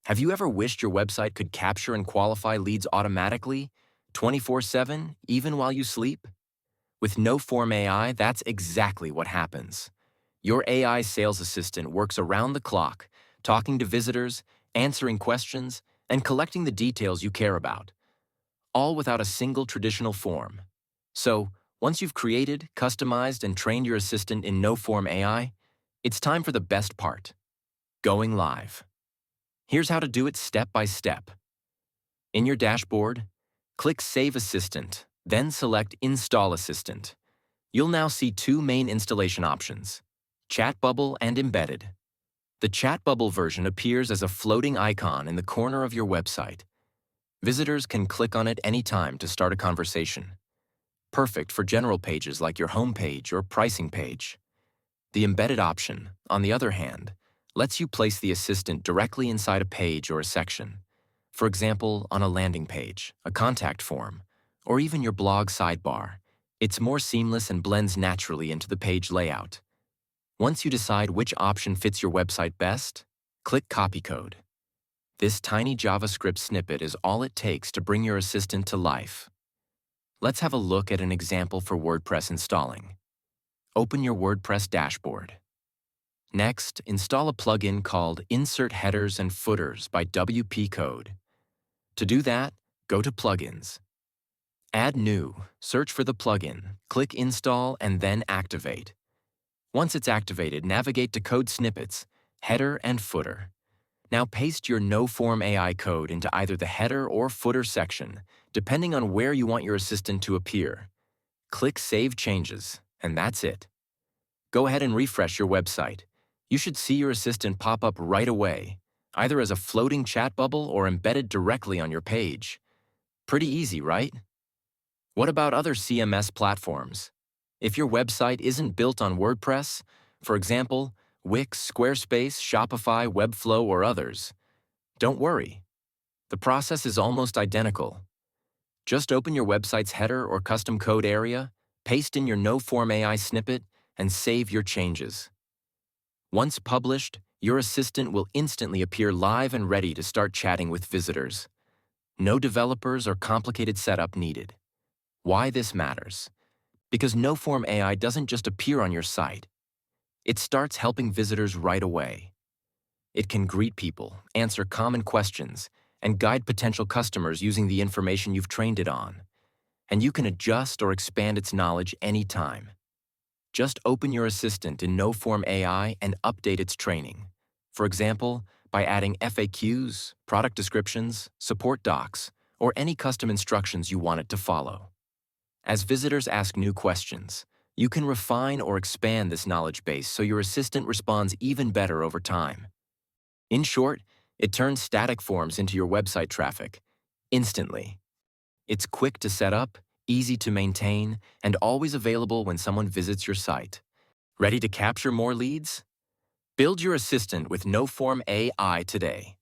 Have you ever wished your website could capture and qualify leads automatically, 24/7, even while you sleep? With NoForm AI, that's exactly what happens. Your AI sales assistant works around the clock, talking to visitors, answering questions, and collecting the details you care about, all without a single traditional form. So, once you've created, customized, and trained your assistant in NoForm AI, it's time for the best part: going live. Here's how to do it step by step. In your dashboard, click Save Assistant, then select Install Assistant. You'll now see two main installation options: Chat Bubble and Embedded. The Chat Bubble version appears as a floating icon in the corner of your website. Visitors can click on it anytime to start a conversation. Perfect for general pages like your homepage or pricing page. The Embedded option, on the other hand, lets you place the assistant directly inside a page or a section. For example, on a landing page, a contact form, or even your blog sidebar. It's more seamless and blends naturally into the page layout. Once you decide which option fits your website best, click Copy Code. This tiny JavaScript snippet is all it takes to bring your assistant to life. Let's have a look at an example for WordPress installing. Open your WordPress dashboard. Next, install a plugin called Insert Headers and Footers by WP Code. To do that, go to Plugins. Add New, search for the plugin, click Install, and then Activate. Once it's activated, navigate to Code Snippets, Header and Footer. Now paste your NoForm AI code into either the header or footer section, depending on where you want your assistant to appear. Click Save Changes, and that's it. Go ahead and refresh your website. You should see your assistant pop up right away, either as a floating chat bubble or embedded directly on your page. Pretty easy, right? What about other CMS platforms? If your website isn't built on WordPress, for example, Wix, Squarespace, Shopify, Webflow, or others, don't worry. The process is almost identical. Just open your website's header or custom code area, paste in your NoForm AI snippet, and save your changes. Once published, your assistant will instantly appear live and ready to start chatting with visitors. No developers or complicated setup needed. Why this matters? Because NoForm AI doesn't just appear on your site. It starts helping visitors right away. It can greet people, answer common questions, and guide potential customers using the information you've trained it on. And you can adjust or expand its knowledge anytime. Just open your assistant in NoForm AI and update its training. For example, by adding FAQs, product descriptions, support docs, or any custom instructions you want it to follow. As visitors ask new questions, you can refine or expand this knowledge base so your assistant responds even better over time. In short, it turns static forms into your website traffic instantly. It's quick to set up, easy to maintain, and always available when someone visits your site. Ready to capture more leads? Build your assistant with NoForm AI today.